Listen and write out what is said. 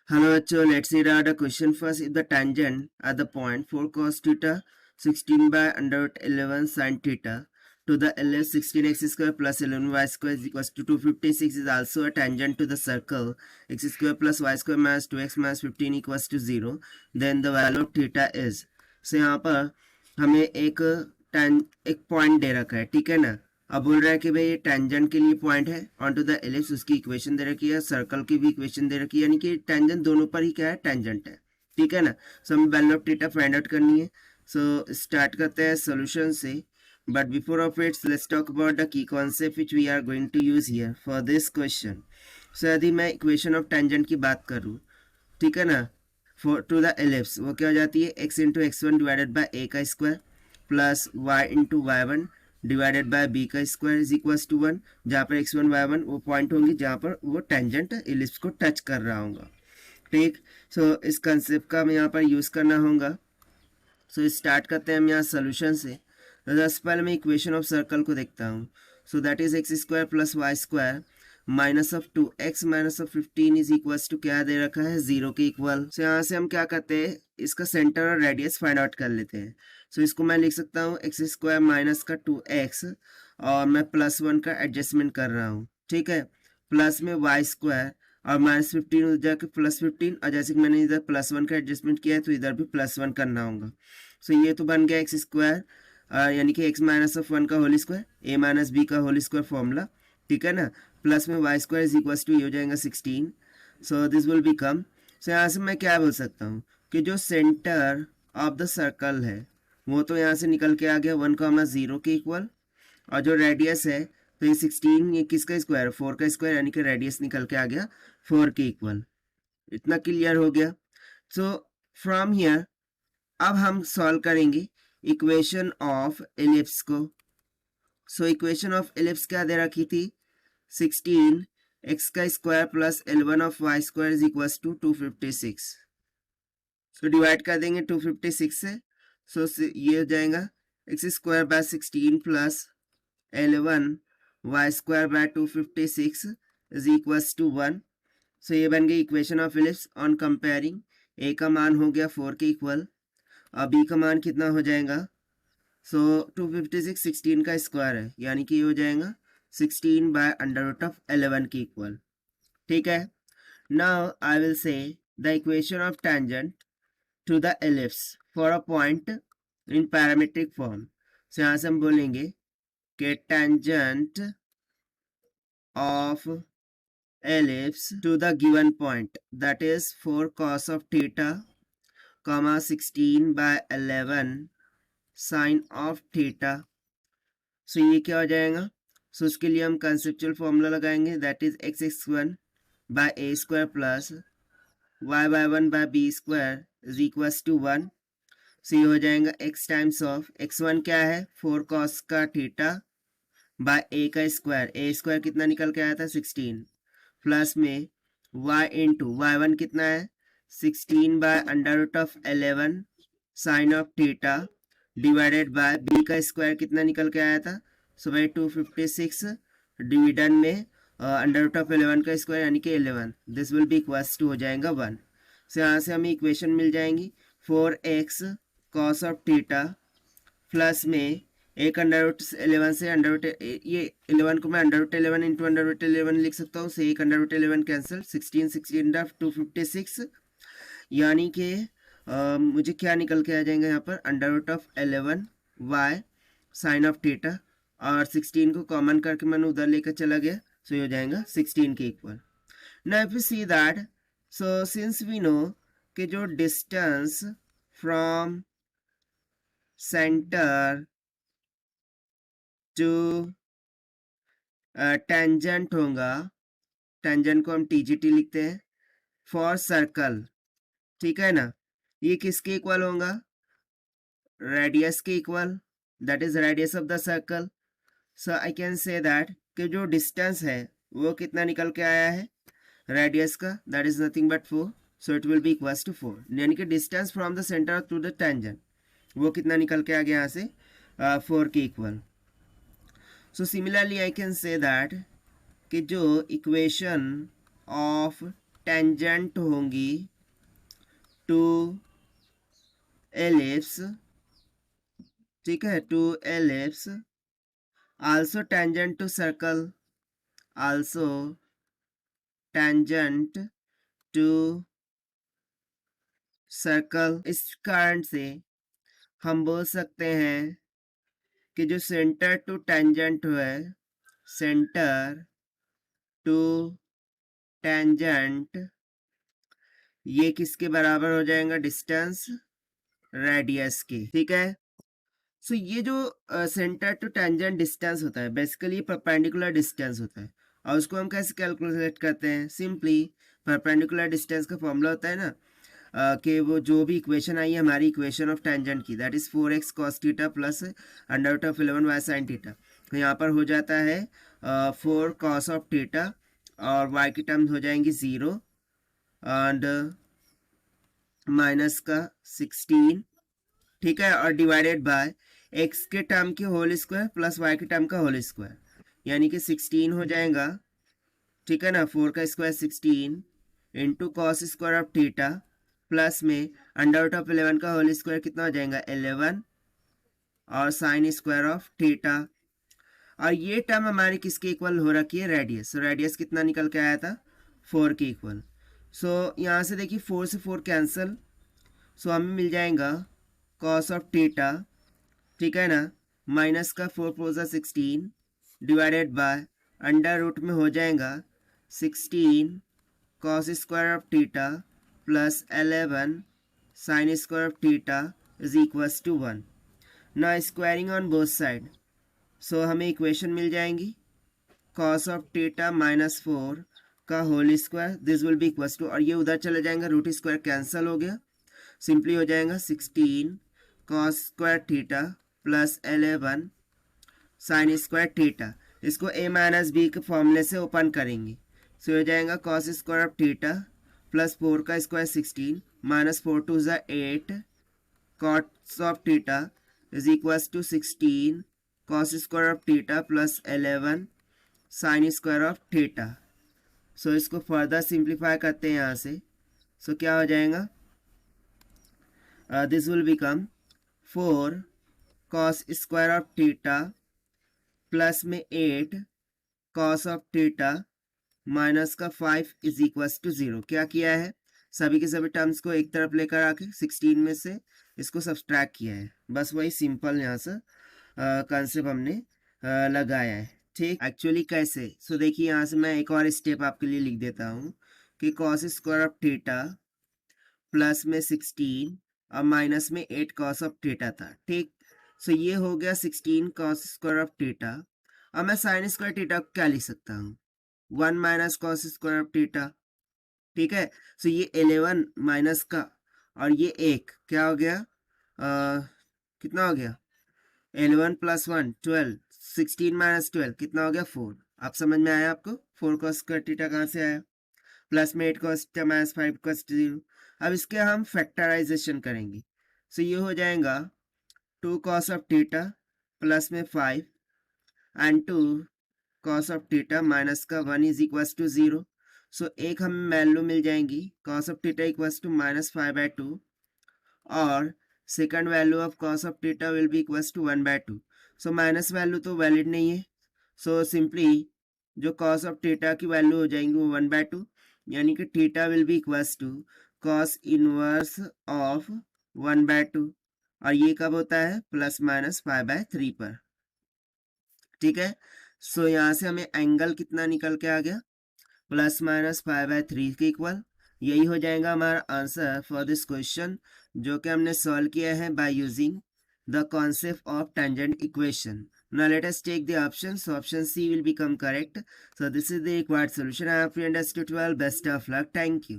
Hello, so let's read out the question first. If the tangent at the point 4 cos theta 16 by under root 11 sin theta to the LF 16x square plus 11y square is equals to 256 is also a tangent to the circle x square plus y square minus 2x minus 15 equals to 0, then the value of theta is. So यहाँ पर हमें एक point दे रखा है, ठीक है ना। अब बोल रहा है कि भाई ये टेंजेंट के लिए पॉइंट है ऑन टू द एलिप्स, उसकी इक्वेशन दे रखी है, सर्कल की भी इक्वेशन दे रखी है, यानी कि टेंजेंट दोनों पर ही क्या है, टेंजेंट है, ठीक है ना। सो हमें value of theta find out करनी है। सो स्टार्ट करते हैं सोल्यूशन से, but before of its let's talk about the key concept which we are going to use here for this question. So यदि मैं इक्वेशन ऑफ टेंजेंट की बात करूँ, ठीक है ना, फॉर टू द एलिप्स वो क्या हो जाती है, x into x one divided by a का square plus y into y one divided by b का स्क्वायर इज इक्वल्स टू 1, जहाँ पर x1 y1 वो पॉइंट होंगी जहाँ पर वो टेंजेंट एलिप्स को टच कर रहा होगा, ठीक। सो इस कंसेप्ट का हमें यहाँ पर यूज करना होगा। सो स्टार्ट करते हैं हम यहाँ सोल्यूशन से। तो सबसे पहले मैं इक्वेशन ऑफ सर्कल को देखता हूँ। So that is x square plus y square minus of 2x minus of 15 is equals to क्या दे रखा है, 0 के इक्वल। सो यहाँ से हम क्या करते हैं, इसका सेंटर और रेडियस फाइंड आउट कर लेते हैं। सो इसको मैं लिख सकता हूँ एक्स स्क्वायर माइनस का 2x और मैं +1 का एडजस्टमेंट कर रहा हूँ, ठीक है। प्लस में वाई स्क्वायर और -15 हो जाकर +15, और जैसे कि मैंने इधर +1 का एडजस्टमेंट किया है तो इधर भी +1 करना होगा। सो ये तो बन गया एक्स स्क्वायर यानी कि x माइनस ऑफ 1 का whole square a minus b का होल स्क्वायर फॉर्मूला, ठीक है ना। प्लस में y square is equal to ये हो जाएगा 16। So this will become, so यहाँ से मैं क्या बोल सकता हूँ कि जो सेंटर ऑफ द सर्कल है वो तो यहाँ से निकल के आ गया 1,0 के इक्वल, और जो रेडियस है तो ये 16, ये किसका स्क्वायर, 4 का स्क्वायर, यानी कि रेडियस निकल के आ गया 4 के इक्वल। इतना क्लियर हो गया। सो फ्रॉम हियर अब हम सॉल्व करेंगे इक्वेशन ऑफ एलिप्स को। सो इक्वेशन ऑफ एलिप्स क्या दे रखी थी, 16 एक्स का square plus L1 of y square is equal to 256। So divide कर देंगे 256 से। सो ये हो जाएगा x square by 16 plus L1 y square by 256 is equal to 1। So ये बन गई equation of ellipse on comparing. A का मान हो गया 4 के इक्वल, अब बी का मान कितना हो जाएगा, सो 256 16 का स्क्वायर है, यानी कि ये हो जाएगा 16 बाय अंडर रूट ऑफ 11 के इक्वल, ठीक है। Now I will say the equation of tangent to the ellipse for a point in parametric form. So यहाँ से हम बोलेंगे कि tangent of ellipse to the given point, that is 4 cos of theta comma 16 by 11 sin of theta। So ये क्या हो जाएगा, so उसके लिए हम कंसेप्चुअल फॉर्मूला लगाएंगे, that is x1 by a square plus y1 by b square is equals to 1। So ये हो जाएगा x टाइम्स ऑफ x1 क्या है, 4 cos का थीटा बाय ए का स्क्वायर, ए स्क्वायर कितना निकल के आया था 16, प्लस में y इंटू वाई वन कितना है 16 by under root of 11 sine of theta divided by b का स्क्वायर कितना निकल के आया था, सो भाई 256 डिविडेंड में अंडर रूट ऑफ 11 का स्क्वायर यानी कि 11, this will be equals to हो जाएगा 1। सो यहाँ से हमें इक्वेशन मिल जाएंगी 4x cos of theta plus में एक अंडर रूट 11 से अंडर रूट, ये 11 को मैं under root 11 into under root 11 लिख सकता हूँ, से एक अंडर रूट 11 कैंसिल, 16 16 256, यानी कि मुझे क्या निकल के आ जाएगा यहाँ पर, under root of 11 y sine of theta, और 16 को कॉमन करके मैंने उधर लेकर चला गया, सो ये हो जाएगा 16 के equal. Now if you see that, so since we know कि जो distance from centre to tangent होगा, टेंजेंट को हम टीजीटी लिखते हैं फॉर सर्कल, ठीक है ना। ये किसके इक्वल होगा, रेडियस के equal, that is radius of the circle. So I can say that कि जो डिस्टेंस है वो कितना निकल के आया है रेडियस का, that is nothing but 4, so it will be equals to 4, यानी कि distance from the centre to the tangent वो कितना निकल के आ गया यहाँ से 4 के equal. So similarly I can say that कि जो इक्वेशन ऑफ टेंजेंट होंगी टू एलिप्स, ठीक है, to ellipse, also tangent to circle, also tangent to circle. इस कारण से हम बोल सकते हैं कि जो सेंटर टू टेंजेंट है, सेंटर टू टेंजेंट, ये किसके बराबर हो जाएगा? डिस्टेंस रेडियस की, ठीक है। सो ये जो सेंटर टू टेंजेंट डिस्टेंस होता है बेसिकली परपेंडिकुलर डिस्टेंस होता है, और उसको हम कैसे कैलकुलेट करते हैं? सिंपली परपेंडिकुलर डिस्टेंस का फॉर्मूला होता है ना कि वो जो भी इक्वेशन आई है हमारी इक्वेशन ऑफ टेंजेंट की, that is 4x cos theta plus under root of 11y sin theta. तो यहाँ पर हो जाता है 4 cos ऑफ थीटा और y की टर्म हो जाएंगी 0 एंड माइनस का 16, ठीक है, और डिवाइडेड बाय x के टर्म की होल स्क्वायर प्लस y के टर्म का होल स्क्वायर, यानी कि 16 हो जाएगा, ठीक है ना, 4 का square 16 into cos square of theta plus में अंडर रूट ऑफ 11 का होल स्क्वायर कितना हो जाएगा? 11 और साइन स्क्वायर ऑफ थीटा। और ये टर्म हमारी किसके इक्वल हो रखी है? रेडियस। सो रेडियस कितना निकल के आया था? 4 के इक्वल। सो यहाँ से देखिए 4 से 4 कैंसिल, सो हमें मिल जाएगा कॉस ऑफ थीटा, ठीक है ना, माइनस का 4 4 16 डिवाइडेड बाय अंडर रूट में हो जाएगा 16 cos square of theta plus 11 sine square of theta is equals to 1। ना squaring on both side, so हमें इक्वेशन मिल जाएंगी कॉस ऑफ थीटा माइनस 4 का whole square, this will be equals to, और ये उधर चले जाएंगे, रूट स्क्वायर कैंसिल हो गया, सिंपली हो जाएगा 16 cos square theta plus 11 sine square theta. इसको a माइनस बी के फॉर्मूले से ओपन करेंगे, सो हो जाएगा cos square of theta plus 4 का square 16 minus 4 two 8 cos of theta is equals to 16 cos square of theta plus 11 sine square of theta. So इसको further simplify करते हैं यहाँ से, सो क्या हो जाएगा? This will become 4 cos square of theta plus में 8 कॉस ऑफ थीटा माइनस का 5 इज इक्वल्स टू 0। क्या किया है? सभी के सभी टर्म्स को एक तरफ लेकर आके 16 में से इसको सब्सट्रैक्ट किया है, बस वही सिंपल यहाँ से कंसेप्ट हमने लगाया है, ठीक। एक्चुअली कैसे? सो देखिए यहाँ से मैं एक और स्टेप आपके लिए लिख देता हूँ कि cos square of theta plus में 16 और माइनस में 8 कॉस ऑफ थीटा था, ठीक। सो ये हो गया 16 कॉस स्क्वायर ऑफ थीटा, और मैं साइन स्क्वायर थीटा को क्या लिख सकता हूँ? 1 minus cos square of theta, ठीक है। सो ये 11 माइनस का और ये 1 क्या हो गया? कितना हो गया? 11 प्लस 1 12, 16 माइनस 12 कितना हो गया? 4। आप समझ में आया आपको? 4 कॉस स्क्वायर थीटा कहाँ से आया? प्लस में 8 कॉस थीटा माइनस 5 कॉस 0। अब इसके हम फैक्टराइजेशन करेंगे, सो ये हो जाएगा 2 कॉस ऑफ थीटा प्लस में 5 and 2 cos of theta minus का 1 इज इक्वल्स टू 0। सो एक हमें वैल्यू मिल जाएंगी cos of theta equals to -5/2, और second value of cos of theta will be equals to 1/2। So minus value तो valid नहीं है, सो सिंपली जो कॉस ऑफ थीटा की वैल्यू हो जाएंगी वो 1/2, यानी कि theta will be equals to cos inverse of 1/2, और ये कब होता है? प्लस माइनस 5/3 पर, ठीक है। सो यहाँ से हमें एंगल कितना निकल के आ गया? प्लस माइनस 5/3 के इक्वल। यही हो जाएगा हमारा आंसर फॉर दिस क्वेश्चन, जो कि हमने सॉल्व किया है by using the concept of tangent equation. Now let us take the options. So option C will become correct. So this is the required solution. I have understood well. Best of luck. Thank you.